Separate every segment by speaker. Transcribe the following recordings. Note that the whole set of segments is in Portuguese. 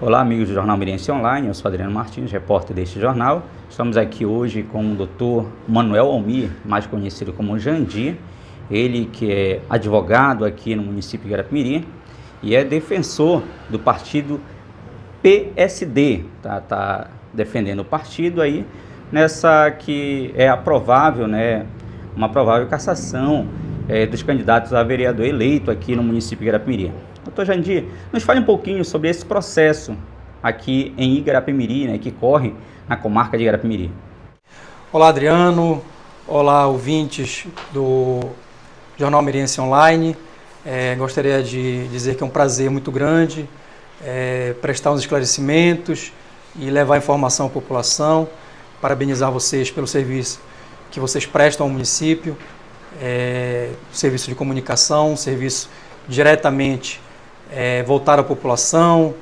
Speaker 1: Olá, amigos do Jornal Miriense Online, eu sou Adriano Martins, repórter deste jornal. Estamos aqui hoje com o Dr. Manuel Almir, mais conhecido como Jandir, ele que é advogado aqui no município de Igarapé-Miri e é defensor do partido PSD, tá defendendo o partido aí nessa que é provável, uma provável cassação dos candidatos a vereador eleito aqui no município de Igarapé-Miri. Doutor Jandir, nos fale um pouquinho sobre esse processo aqui em Igarapé-Miri, que corre na comarca de Igarapé-Miri.
Speaker 2: Olá, Adriano. Olá, ouvintes do Jornal Miriense Online. Gostaria de dizer que é um prazer muito grande prestar uns esclarecimentos e levar informação à população. Parabenizar vocês pelo serviço que vocês prestam ao município, serviço de comunicação, serviço diretamente voltado à população,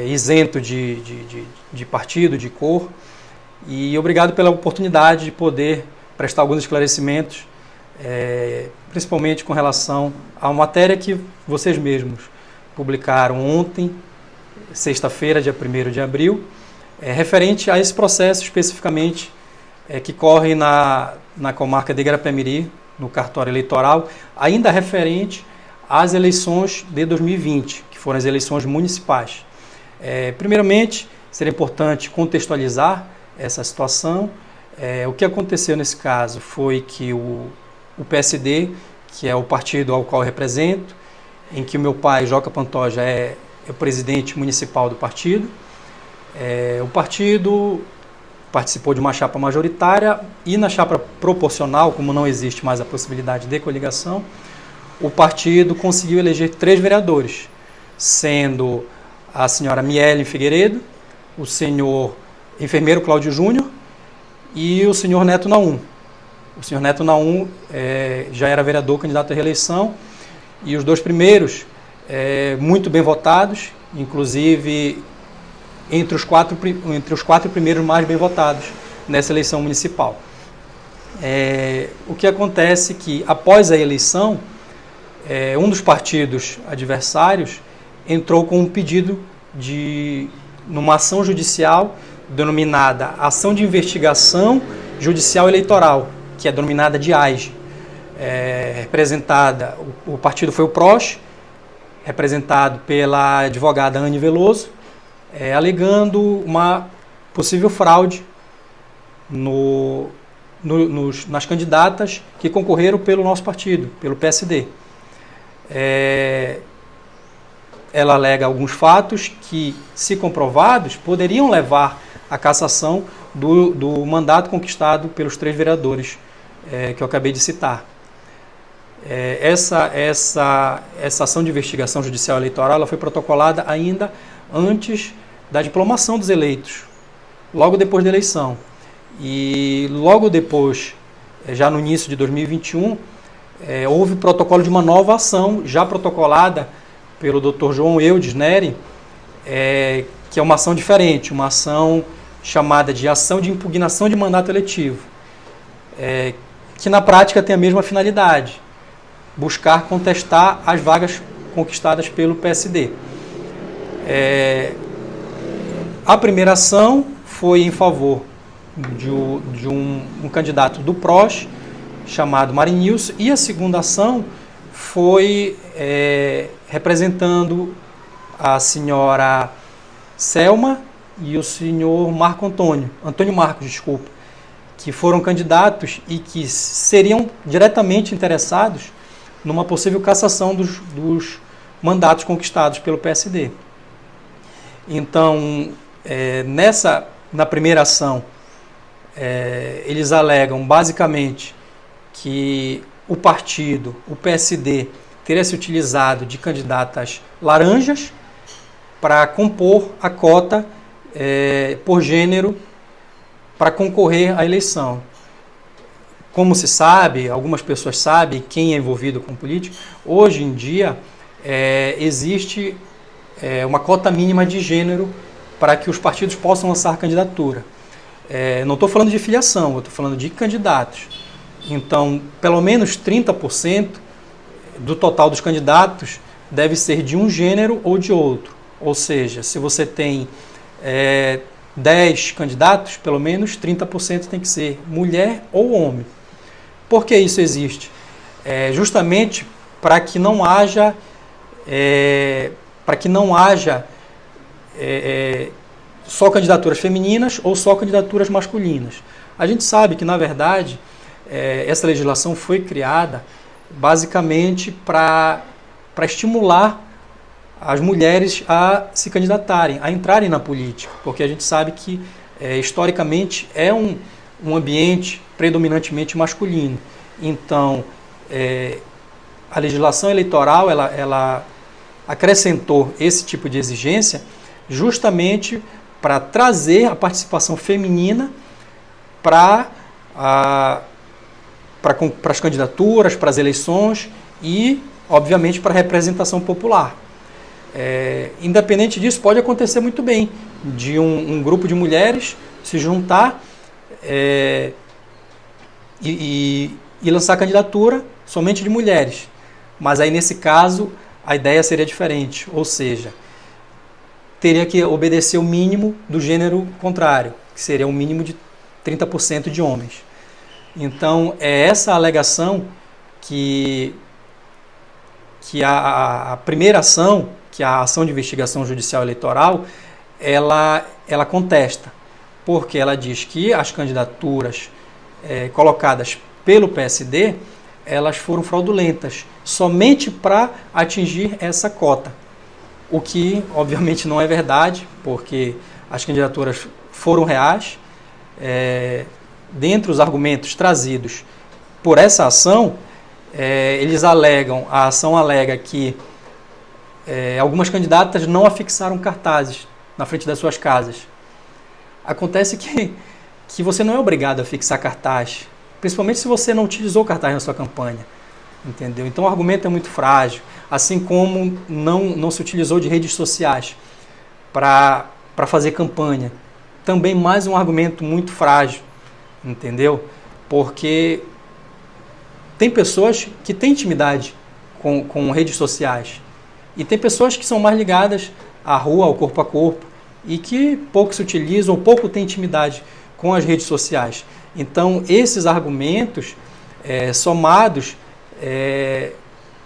Speaker 2: isento de partido, de cor. E obrigado pela oportunidade de poder prestar alguns esclarecimentos, principalmente com relação a uma matéria que vocês mesmos publicaram ontem, sexta-feira, dia 1º de abril, referente a esse processo especificamente que corre na comarca de Igarapé-Miri, no cartório eleitoral, ainda referente às eleições de 2020, que foram as eleições municipais. Primeiramente, seria importante contextualizar essa situação. O que aconteceu nesse caso foi que o PSD, que é o partido ao qual eu represento, em que o meu pai, Joca Pantoja, é o presidente municipal do partido, o partido participou de uma chapa majoritária e na chapa proporcional, como não existe mais a possibilidade de coligação, o partido conseguiu eleger 3 vereadores, sendo a senhora Miele Figueiredo, o senhor enfermeiro Cláudio Júnior e o senhor Neto Naum. O senhor Neto Naum já era vereador candidato à reeleição e os 2 primeiros muito bem votados, inclusive entre os 4 primeiros mais bem votados nessa eleição municipal. O que acontece é que, após a eleição, um dos partidos adversários entrou com um pedido numa ação judicial denominada Ação de Investigação Judicial Eleitoral, que é denominada de AIJE. O partido foi o PROS, representado pela advogada Anne Veloso, alegando uma possível fraude nas candidatas que concorreram pelo nosso partido, pelo PSD. Ela alega alguns fatos que, se comprovados, poderiam levar à cassação do mandato conquistado pelos 3 vereadores que eu acabei de citar. Essa ação de investigação judicial eleitoral ela foi protocolada ainda antes da diplomação dos eleitos, logo depois da eleição. E logo depois, já no início de 2021, houve protocolo de uma nova ação, já protocolada pelo Dr. João Eudes Neri, que é uma ação diferente, uma ação chamada de Ação de Impugnação de Mandato Eletivo, que na prática tem a mesma finalidade, buscar contestar as vagas conquistadas pelo PSD. A primeira ação foi em favor de um candidato do PROS, chamado Marinilson, e a segunda ação foi representando a senhora Selma e o senhor Antônio Marcos, que foram candidatos e que seriam diretamente interessados numa possível cassação dos mandatos conquistados pelo PSD. Então, na primeira ação, eles alegam basicamente que o partido, o PSD, teria se utilizado de candidatas laranjas para compor a cota por gênero para concorrer à eleição. Como se sabe, algumas pessoas sabem, quem é envolvido com política, hoje em dia existe uma cota mínima de gênero para que os partidos possam lançar candidatura. Não estou falando de filiação, eu estou falando de candidatos. Então, pelo menos 30% do total dos candidatos deve ser de um gênero ou de outro, Ou seja, se você tem 10 candidatos, pelo menos 30% tem que ser mulher ou homem. Por que isso existe? Justamente para que não haja só candidaturas femininas ou só candidaturas masculinas. A gente sabe que, na verdade, essa legislação foi criada basicamente para estimular as mulheres a se candidatarem, a entrarem na política, porque a gente sabe que, historicamente, é um ambiente predominantemente masculino. Então, a legislação eleitoral ela acrescentou esse tipo de exigência justamente para trazer a participação feminina para as candidaturas, para as eleições e, obviamente, para a representação popular. Independente disso, pode acontecer muito bem de um grupo de mulheres se juntar e lançar candidatura somente de mulheres. Mas aí, nesse caso, a ideia seria diferente, ou seja, teria que obedecer o mínimo do gênero contrário, que seria um mínimo de 30% de homens. Então, é essa alegação que a primeira ação, que a ação de investigação judicial eleitoral, ela contesta, porque ela diz que as candidaturas colocadas pelo PSD, elas foram fraudulentas, somente para atingir essa cota. O que, obviamente, não é verdade, porque as candidaturas foram reais. Dentre os argumentos trazidos por essa ação, a ação alega que algumas candidatas não afixaram cartazes na frente das suas casas. Acontece que você não é obrigado a fixar cartaz, principalmente se você não utilizou cartaz na sua campanha, entendeu? Então o argumento é muito frágil, assim como não se utilizou de redes sociais para fazer campanha. Também mais um argumento muito frágil, entendeu? Porque tem pessoas que têm intimidade com redes sociais e tem pessoas que são mais ligadas à rua, ao corpo a corpo, e que pouco se utilizam ou pouco têm intimidade com as redes sociais. Então, esses argumentos somados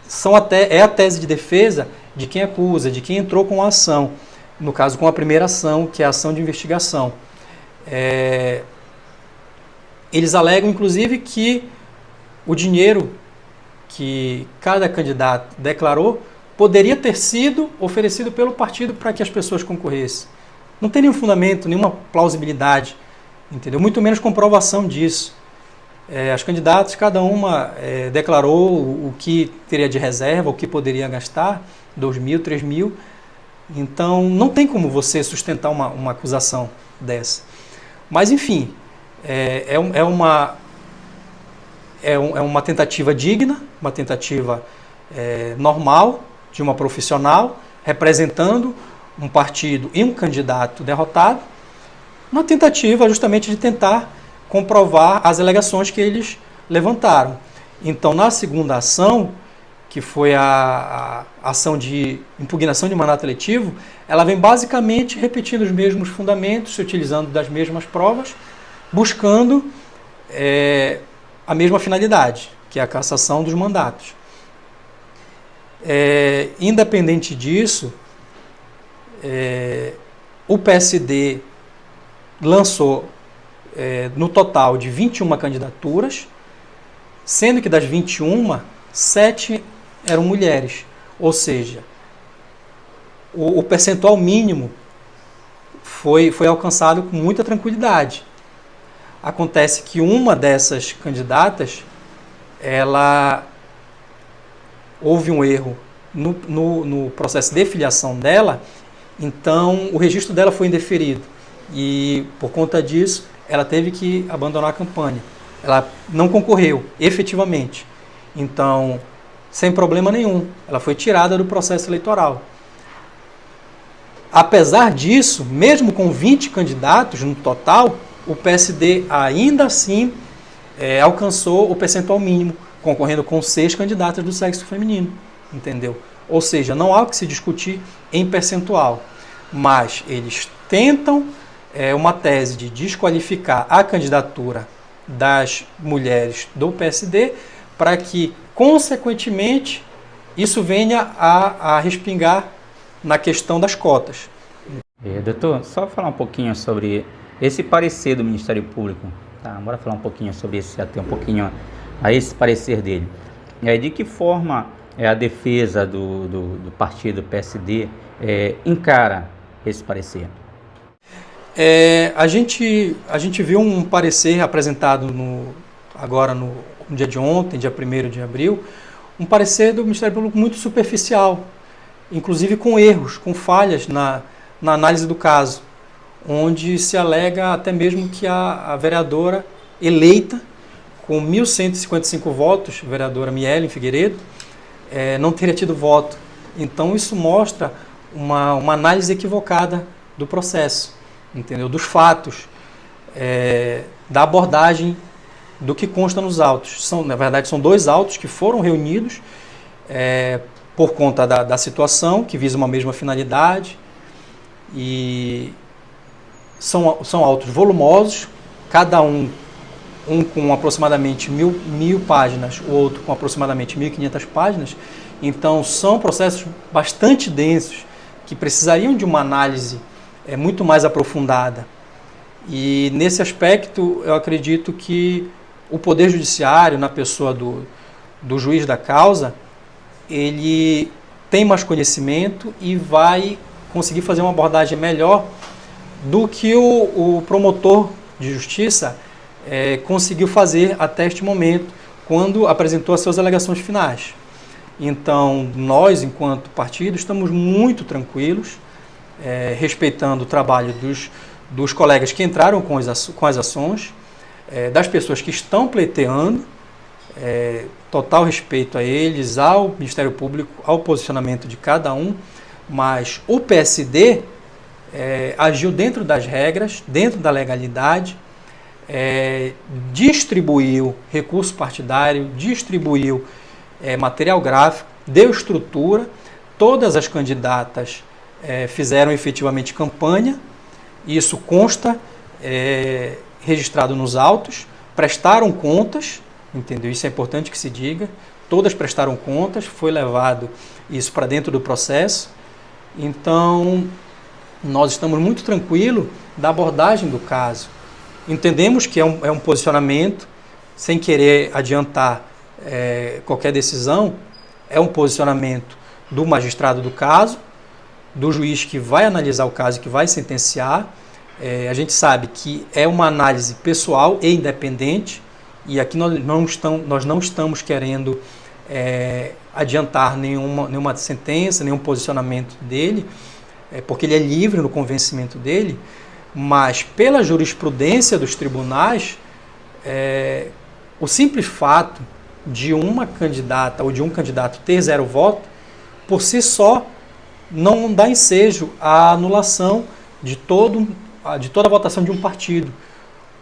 Speaker 2: são a tese de defesa de quem acusa, de quem entrou com a ação, no caso com a primeira ação, que é a ação de investigação. Eles alegam, inclusive, que o dinheiro que cada candidato declarou poderia ter sido oferecido pelo partido para que as pessoas concorressem. Não tem nenhum fundamento, nenhuma plausibilidade, entendeu? Muito menos comprovação disso. As candidatas, cada uma declarou o que teria de reserva, o que poderia gastar, 2 mil, 3 mil. Então, não tem como você sustentar uma acusação dessa. Mas, enfim, é uma tentativa digna, uma tentativa normal de uma profissional representando um partido e um candidato derrotado, uma tentativa justamente de tentar comprovar as alegações que eles levantaram. Então, na segunda ação, que foi a ação de impugnação de mandato eletivo, ela vem basicamente repetindo os mesmos fundamentos, se utilizando das mesmas provas, buscando a mesma finalidade, que é a cassação dos mandatos. Independente disso, o PSD lançou no total de 21 candidaturas, sendo que das 21, 7 eram mulheres. Ou seja, o percentual mínimo foi alcançado com muita tranquilidade. Acontece que uma dessas candidatas, houve um erro no processo de filiação dela, então o registro dela foi indeferido. E, por conta disso, ela teve que abandonar a campanha. Ela não concorreu, efetivamente. Então, sem problema nenhum, ela foi tirada do processo eleitoral. Apesar disso, mesmo com 20 candidatos no total, o PSD ainda assim alcançou o percentual mínimo, concorrendo com 6 candidatas do sexo feminino, entendeu? Ou seja, não há o que se discutir em percentual, mas eles tentam uma tese de desqualificar a candidatura das mulheres do PSD para que, consequentemente, isso venha a respingar na questão das cotas.
Speaker 1: Doutor, só falar um pouquinho sobre esse parecer do Ministério Público. Tá, bora falar um pouquinho sobre esse, até um pouquinho a esse parecer dele. De que forma a defesa do partido PSD encara esse parecer?
Speaker 2: A gente viu um parecer apresentado agora no dia de ontem, dia 1º de abril, um parecer do Ministério Público muito superficial, inclusive com erros, com falhas na análise do caso, onde se alega até mesmo que a vereadora eleita, com 1.155 votos, a vereadora Mielen Figueiredo, não teria tido voto. Então isso mostra uma análise equivocada do processo, entendeu? Dos fatos, da abordagem do que consta nos autos. Na verdade, são 2 autos que foram reunidos por conta da situação, que visa uma mesma finalidade, e são autos volumosos, cada um com aproximadamente 1.000 páginas, o outro com aproximadamente 1.500 páginas. Então, são processos bastante densos, que precisariam de uma análise muito mais aprofundada. E, nesse aspecto, eu acredito que o Poder Judiciário, na pessoa do juiz da causa, ele tem mais conhecimento e vai conseguir fazer uma abordagem melhor do que o promotor de justiça conseguiu fazer até este momento, quando apresentou as suas alegações finais. Então, nós, enquanto partido, estamos muito tranquilos, respeitando o trabalho dos colegas que entraram com as ações, das pessoas que estão pleiteando, total respeito a eles, ao Ministério Público, ao posicionamento de cada um, mas o PSD agiu dentro das regras, dentro da legalidade, distribuiu recurso partidário, distribuiu material gráfico, deu estrutura, todas as candidatas fizeram efetivamente campanha, isso consta registrado nos autos, prestaram contas, entendeu? Isso é importante que se diga, todas prestaram contas, foi levado isso para dentro do processo. Então, nós estamos muito tranquilos da abordagem do caso. Entendemos que é um posicionamento, sem querer adiantar qualquer decisão, é um posicionamento do magistrado do caso, do juiz que vai analisar o caso e que vai sentenciar. A gente sabe que é uma análise pessoal e independente, e aqui nós não estamos querendo adiantar nenhuma sentença, nenhum posicionamento dele, porque ele é livre no convencimento dele, mas pela jurisprudência dos tribunais, o simples fato de uma candidata ou de um candidato ter 0 voto, por si só, não dá ensejo à anulação de toda a votação de um partido,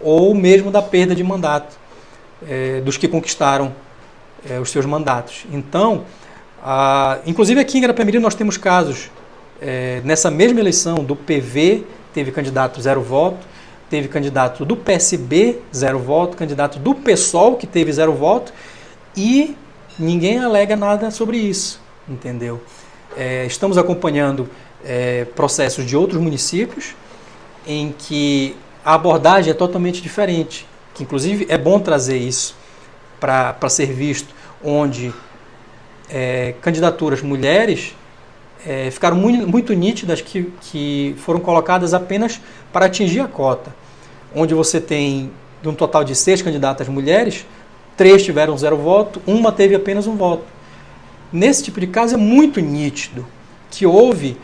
Speaker 2: ou mesmo da perda de mandato dos que conquistaram os seus mandatos. Então, inclusive aqui em Garapé-Mirim nós temos casos, nessa mesma eleição do PV, teve candidato 0 voto, teve candidato do PSB 0 voto, candidato do PSOL que teve 0 voto, e ninguém alega nada sobre isso, entendeu? Estamos acompanhando processos de outros municípios em que a abordagem é totalmente diferente, que inclusive é bom trazer isso para ser visto, onde candidaturas mulheres ficaram muito nítidas que foram colocadas apenas para atingir a cota, onde você tem, de um total de 6 candidatas mulheres, 3 tiveram 0 voto, uma teve apenas 1 voto. Nesse tipo de caso é muito nítido que houve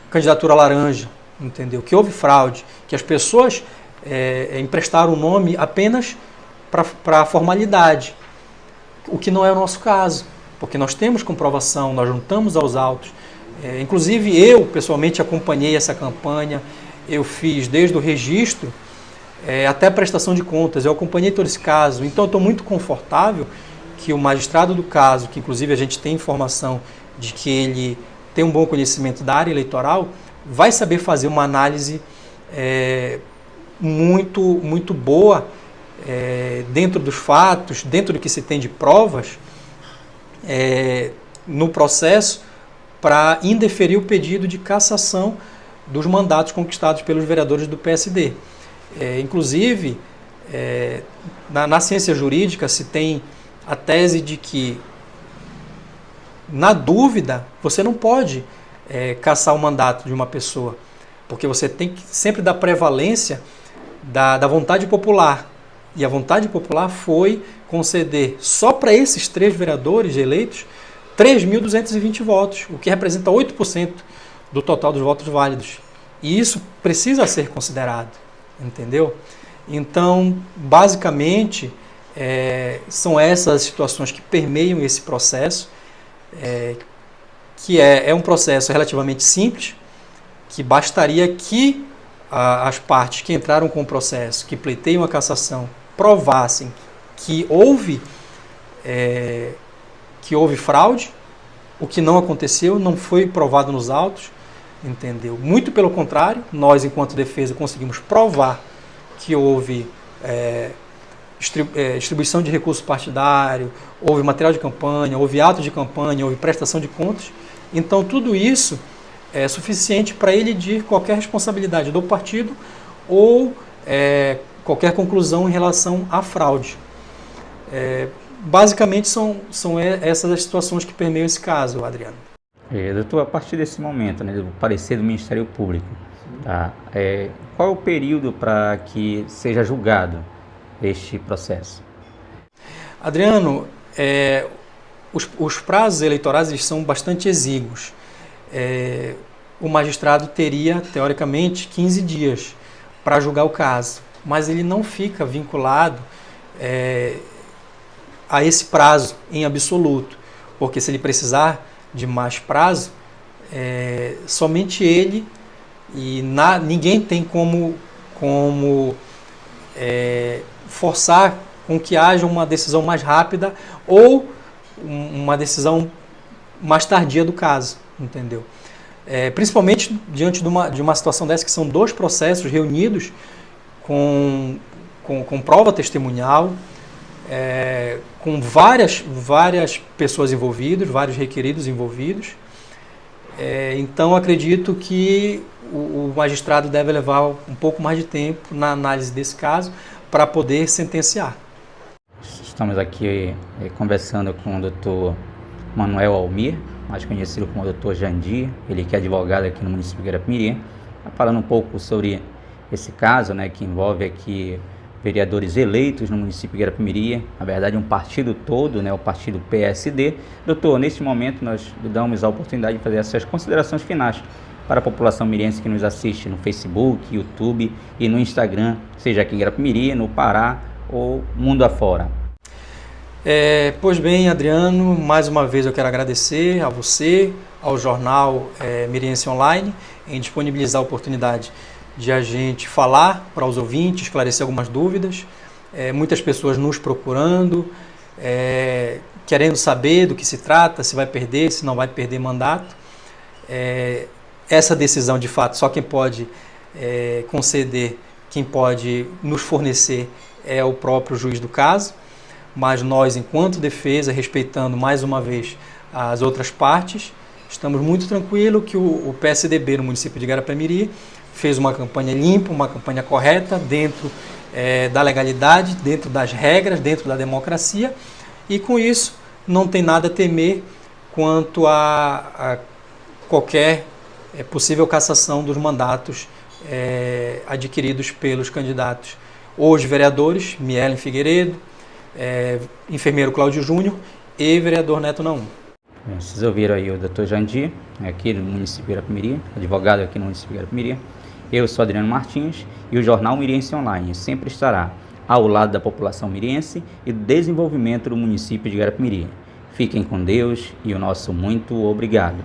Speaker 2: candidatura laranja, entendeu? Que houve fraude, que as pessoas emprestaram o nome apenas para formalidade, o que não é o nosso caso, porque nós temos comprovação, nós juntamos aos autos. Inclusive eu, pessoalmente, acompanhei essa campanha, eu fiz desde o registro até a prestação de contas, eu acompanhei todo esse caso, então eu estou muito confortável que o magistrado do caso, que inclusive a gente tem informação de que ele tem um bom conhecimento da área eleitoral, vai saber fazer uma análise muito boa dentro dos fatos, dentro do que se tem de provas no processo, para indeferir o pedido de cassação dos mandatos conquistados pelos vereadores do PSD. Inclusive, na ciência jurídica se tem a tese de que, na dúvida, você não pode cassar o mandato de uma pessoa, porque você tem que sempre dar prevalência da vontade popular. E a vontade popular foi conceder só para esses 3 vereadores eleitos 3.220 votos, o que representa 8% do total dos votos válidos. E isso precisa ser considerado, entendeu? Então, basicamente, são essas situações que permeiam esse processo, que é um processo relativamente simples, que bastaria que as partes que entraram com o processo, que pleiteiam a cassação, provassem que houve fraude, o que não aconteceu, não foi provado nos autos, entendeu? Muito pelo contrário, nós, enquanto defesa, conseguimos provar que houve distribuição de recurso partidário, houve material de campanha, houve ato de campanha, houve prestação de contas. Então, tudo isso é suficiente para elidir qualquer responsabilidade do partido ou qualquer conclusão em relação à fraude. Basicamente, são essas as situações que permeiam esse caso, Adriano.
Speaker 1: Doutor, a partir desse momento, né, do parecer do Ministério Público, tá, qual é o período para que seja julgado este processo?
Speaker 2: Adriano, os prazos eleitorais eles são bastante exíguos. O magistrado teria, teoricamente, 15 dias para julgar o caso, mas ele não fica vinculado a esse prazo em absoluto, porque se ele precisar de mais prazo, somente ele e ninguém tem como forçar com que haja uma decisão mais rápida ou uma decisão mais tardia do caso, entendeu? Principalmente diante de uma situação dessa, que são 2 processos reunidos com prova testemunhal, com várias pessoas envolvidas, vários requeridos envolvidos. Então, acredito que o magistrado deve levar um pouco mais de tempo na análise desse caso para poder sentenciar.
Speaker 1: Estamos aqui conversando com o Dr. Manuel Almir, mais conhecido como Dr. Jandir, ele que é advogado aqui no município de Guarapemirim, falando um pouco sobre esse caso, né, que envolve aqui vereadores eleitos no município de Guarapemirim, na verdade um partido todo, né, o partido PSD. Doutor, neste momento nós lhe damos a oportunidade de fazer essas considerações finais para a população miriense que nos assiste no Facebook, YouTube e no Instagram, seja aqui em Guarapemirim, no Pará ou mundo afora.
Speaker 2: Pois bem, Adriano, mais uma vez eu quero agradecer a você, ao jornal Miriense Online, em disponibilizar a oportunidade de a gente falar para os ouvintes, esclarecer algumas dúvidas. Muitas pessoas nos procurando, querendo saber do que se trata, se vai perder, se não vai perder mandato. Essa decisão, de fato, só quem pode conceder, quem pode nos fornecer é o próprio juiz do caso, mas nós, enquanto defesa, respeitando mais uma vez as outras partes, estamos muito tranquilos que o PSDB no município de Guarapemirim fez uma campanha limpa, uma campanha correta, dentro da legalidade, dentro das regras, dentro da democracia, e com isso não tem nada a temer quanto a qualquer possível cassação dos mandatos adquiridos pelos candidatos, hoje vereadores, Mielen Figueiredo, enfermeiro Cláudio Júnior e vereador Neto Naum.
Speaker 1: Vocês ouviram aí o Dr. Jandir, aqui no município de Guarapemirim, advogado aqui no município de Guarapemirim. Eu sou Adriano Martins e o jornal Miriense Online sempre estará ao lado da população miriense e do desenvolvimento do município de Guarapemirim. Fiquem com Deus e o nosso muito obrigado.